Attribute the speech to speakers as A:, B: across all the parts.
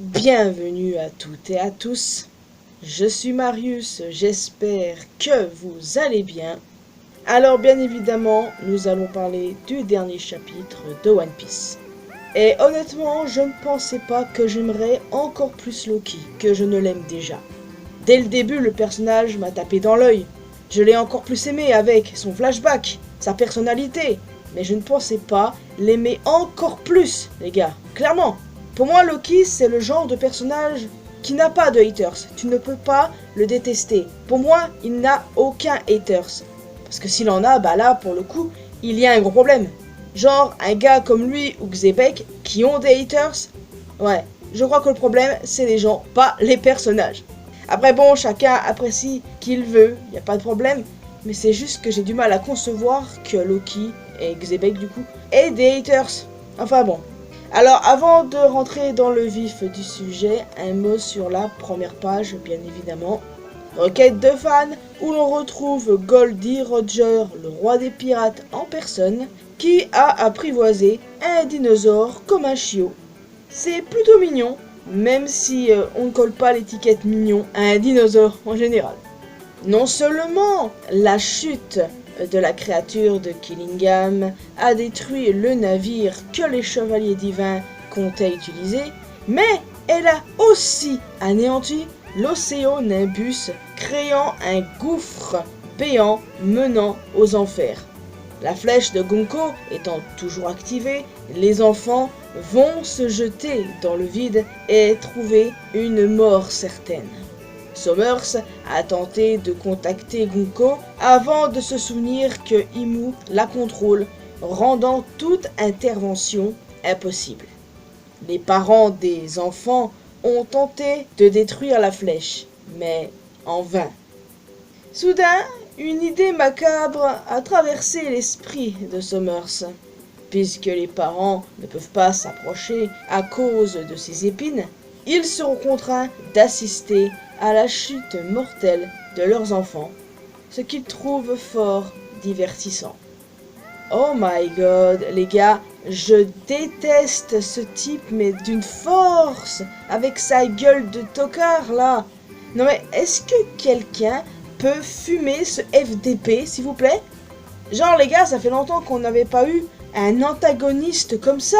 A: Bienvenue à toutes et à tous, je suis Marius, j'espère que vous allez bien. Alors bien évidemment, nous allons parler du dernier chapitre de One Piece. Et honnêtement, je ne pensais pas que j'aimerais encore plus Loki que je ne l'aime déjà. Dès le début, le personnage m'a tapé dans l'œil. Je l'ai encore plus aimé avec son flashback, sa personnalité. Mais je ne pensais pas l'aimer encore plus, les gars, clairement. Pour moi, Loki, c'est le genre de personnage qui n'a pas de haters. Tu ne peux pas le détester. Pour moi, il n'a aucun haters. Parce que s'il en a, bah là, pour le coup, il y a un gros problème. Genre, un gars comme lui ou Xebec qui ont des haters, ouais, je crois que le problème, c'est les gens, pas les personnages. Après bon, chacun apprécie qu'il veut, y a pas de problème. Mais c'est juste que j'ai du mal à concevoir que Loki, et Xebec du coup, aient des haters. Enfin bon. Alors avant de rentrer dans le vif du sujet, un mot sur la première page, bien évidemment. Requête de fans, où l'on retrouve Goldie Roger, le roi des pirates en personne, qui a apprivoisé un dinosaure comme un chiot. C'est plutôt mignon, même si on ne colle pas l'étiquette mignon à un dinosaure en général. Non seulement la chute de la créature de Killingham a détruit le navire que les chevaliers divins comptaient utiliser, mais elle a aussi anéanti l'Océan Nimbus, créant un gouffre béant menant aux enfers. La flèche de Gonko étant toujours activée, les enfants vont se jeter dans le vide et trouver une mort certaine. Sommers a tenté de contacter Gonko avant de se souvenir que Imu la contrôle, rendant toute intervention impossible. Les parents des enfants ont tenté de détruire la flèche, mais en vain. Soudain, une idée macabre a traversé l'esprit de Sommers. Puisque les parents ne peuvent pas s'approcher à cause de ces épines, ils seront contraints d'assister à la chute mortelle de leurs enfants, ce qu'ils trouvent fort divertissant. Oh my god, les gars, je déteste ce type, mais d'une force, avec sa gueule de tocard là. Non mais est-ce que quelqu'un peut fumer ce FDP, s'il vous plaît? Genre les gars, ça fait longtemps qu'on n'avait pas eu un antagoniste comme ça.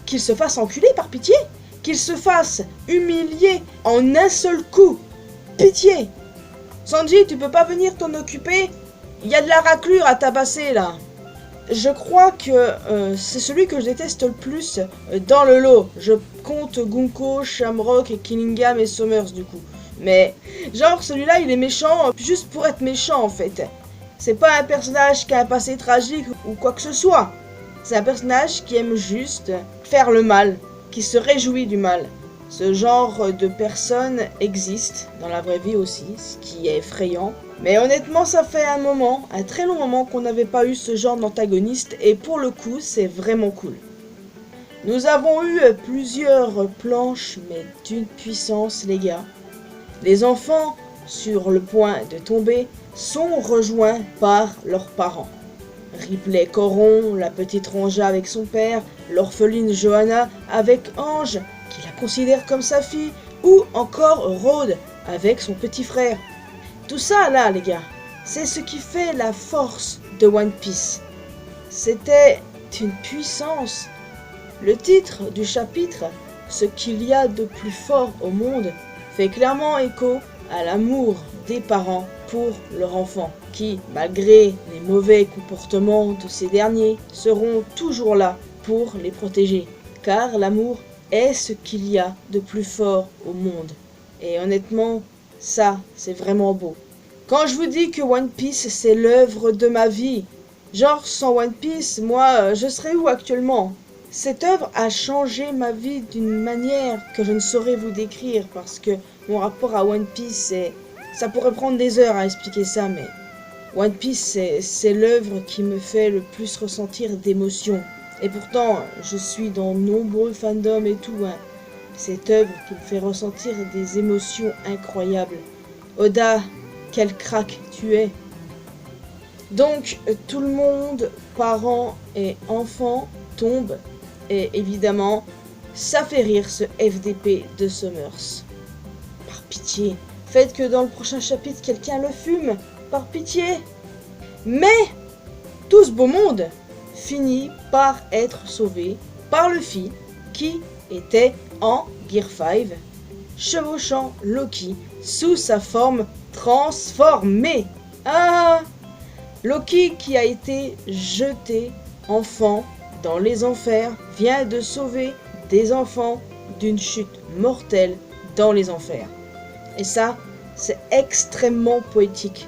A: Qu'il se fasse enculer par pitié. Qu'il se fasse humilier en un seul coup. Pitié. Sanji, tu peux pas venir t'en occuper? Il y a de la raclure à tabasser là. Je crois que c'est celui que je déteste le plus dans le lot. Je compte Gonko, Shamrock, et Killingham et Sommers du coup. Mais genre celui-là il est méchant juste pour être méchant en fait. C'est pas un personnage qui a un passé tragique ou quoi que ce soit. C'est un personnage qui aime juste faire le mal, qui se réjouit du mal. Ce genre de personne existe dans la vraie vie aussi, ce qui est effrayant. Mais honnêtement, ça fait un très long moment qu'on n'avait pas eu ce genre d'antagoniste et pour le coup, c'est vraiment cool. Nous avons eu plusieurs planches, mais d'une puissance, les gars. Les enfants, sur le point de tomber, sont rejoints par leurs parents. Ripley Coron, la petite Ronja avec son père, l'orpheline Johanna avec Ange, qui la considère comme sa fille, ou encore Rhodes avec son petit frère. Tout ça là, les gars, c'est ce qui fait la force de One Piece. C'était une puissance. Le titre du chapitre, ce qu'il y a de plus fort au monde, fait clairement écho à l'amour des parents pour leur enfant, qui, malgré les mauvais comportements de ces derniers, seront toujours là pour les protéger, car l'amour est ce qu'il y a de plus fort au monde. Et honnêtement, ça, c'est vraiment beau. Quand je vous dis que One Piece, c'est l'œuvre de ma vie, genre sans One Piece, moi, je serais où actuellement? Cette œuvre a changé ma vie d'une manière que je ne saurais vous décrire, parce que mon rapport à One Piece, ça pourrait prendre des heures à expliquer ça, mais One Piece, c'est l'œuvre qui me fait le plus ressentir d'émotions. Et pourtant, je suis dans nombreux fandoms et tout, hein. Cette œuvre qui me fait ressentir des émotions incroyables. Oda, quel crack tu es! Donc, tout le monde, parents et enfants, tombe. Et évidemment, ça fait rire ce FDP de Summers. Par pitié, faites que dans le prochain chapitre quelqu'un le fume, par pitié. Mais tout ce beau monde finit par être sauvé par Luffy qui était en Gear 5, chevauchant Loki sous sa forme transformée. Ah, Loki qui a été jeté enfant dans les enfers vient de sauver des enfants d'une chute mortelle dans les enfers. Et ça, c'est extrêmement poétique.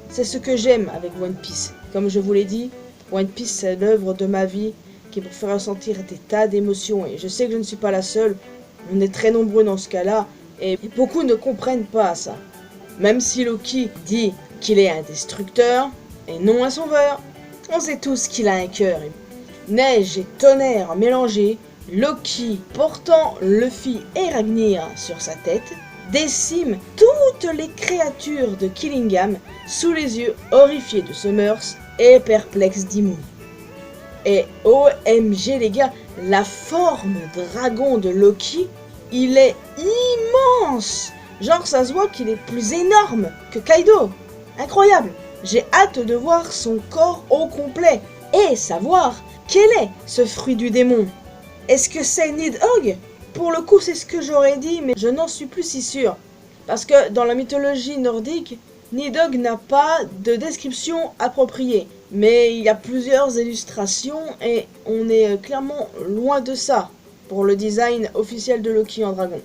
A: C'est ce que j'aime avec One Piece. Comme je vous l'ai dit, One Piece c'est l'œuvre de ma vie qui me fait ressentir des tas d'émotions. Et je sais que je ne suis pas la seule. On est très nombreux dans ce cas-là. Et beaucoup ne comprennent pas ça. Même si Loki dit qu'il est un destructeur et non un sauveur, on sait tous qu'il a un cœur. Neige et tonnerre mélangés, Loki portant Luffy et Ragnar sur sa tête, décime toutes les créatures de Killingham sous les yeux horrifiés de Summers et perplexes d'Imu. Et OMG les gars, la forme dragon de Loki, il est immense. Genre ça se voit qu'il est plus énorme que Kaido. Incroyable. J'ai hâte de voir son corps au complet et savoir quel est ce fruit du démon. Est-ce que c'est Nidhogg ? Pour le coup, c'est ce que j'aurais dit, mais je n'en suis plus si sûr. Parce que dans la mythologie nordique, Nidhogg n'a pas de description appropriée. Mais il y a plusieurs illustrations et on est clairement loin de ça pour le design officiel de Loki en dragon.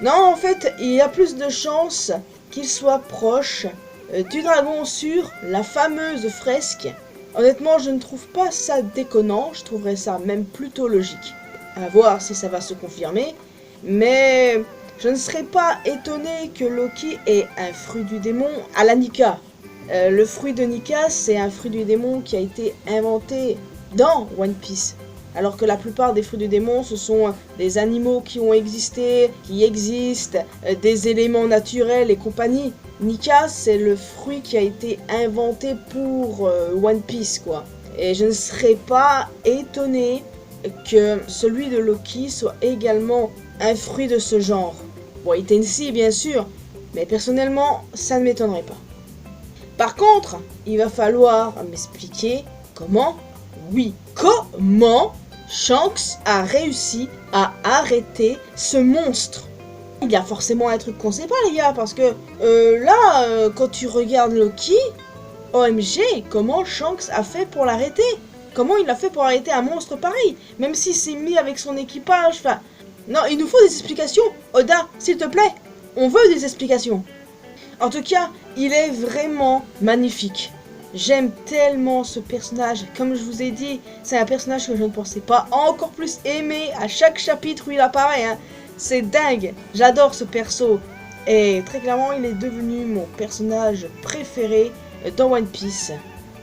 A: Non, en fait, il y a plus de chances qu'il soit proche du dragon sur la fameuse fresque. Honnêtement, je ne trouve pas ça déconnant, je trouverais ça même plutôt logique. À voir si ça va se confirmer, mais je ne serais pas étonné que Loki ait un fruit du démon à la Nika. Le fruit de Nika, c'est un fruit du démon qui a été inventé dans One Piece. Alors que la plupart des fruits du démon, ce sont des animaux qui ont existé, qui existent, des éléments naturels et compagnie. Nika, c'est le fruit qui a été inventé pour One Piece, quoi. Et je ne serais pas étonné que celui de Loki soit également un fruit de ce genre. Bon, Itensi, bien sûr, mais personnellement, ça ne m'étonnerait pas. Par contre, il va falloir m'expliquer comment, oui, comment Shanks a réussi à arrêter ce monstre. Il y a forcément un truc qu'on sait pas, les gars, parce que là, quand tu regardes Loki, OMG, comment Shanks a fait pour l'arrêter? Comment il a fait pour arrêter un monstre pareil? Même s'il s'est mis avec son équipage, enfin... Non, il nous faut des explications. Oda, s'il te plaît, on veut des explications. En tout cas, il est vraiment magnifique. J'aime tellement ce personnage. Comme je vous ai dit, c'est un personnage que je ne pensais pas encore plus aimer à chaque chapitre où il apparaît. Hein. C'est dingue. J'adore ce perso. Et très clairement, il est devenu mon personnage préféré dans One Piece.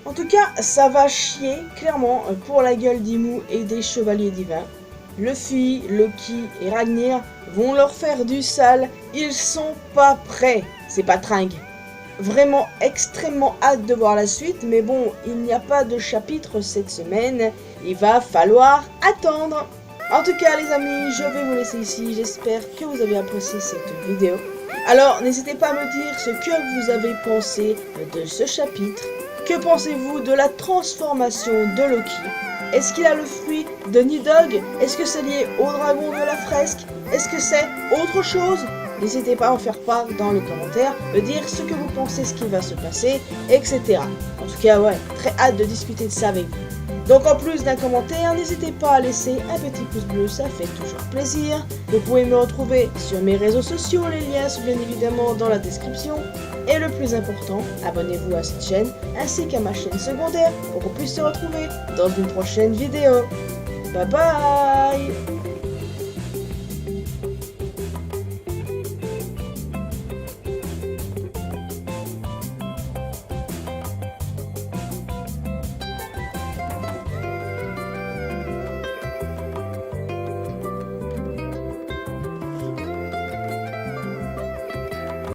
A: En tout cas, ça va chier, clairement, pour la gueule d'Imu et des Chevaliers Divins. Luffy, Loki et Ragnar vont leur faire du sale. Ils sont pas prêts. C'est pas tringue. Vraiment extrêmement hâte de voir la suite, mais bon, il n'y a pas de chapitre cette semaine, il va falloir attendre. En tout cas les amis, je vais vous laisser ici, j'espère que vous avez apprécié cette vidéo. Alors n'hésitez pas à me dire ce que vous avez pensé de ce chapitre. Que pensez-vous de la transformation de Loki? Est-ce qu'il a le fruit de Nidhogg? Est-ce que c'est lié au dragon de la fresque? Est-ce que c'est autre chose? N'hésitez pas à en faire part dans les commentaires, me dire ce que vous pensez, ce qui va se passer, etc. En tout cas, ouais, très hâte de discuter de ça avec vous. Donc en plus d'un commentaire, n'hésitez pas à laisser un petit pouce bleu, ça fait toujours plaisir. Vous pouvez me retrouver sur mes réseaux sociaux, les liens sont bien évidemment dans la description. Et le plus important, abonnez-vous à cette chaîne ainsi qu'à ma chaîne secondaire pour qu'on puisse se retrouver dans une prochaine vidéo. Bye bye!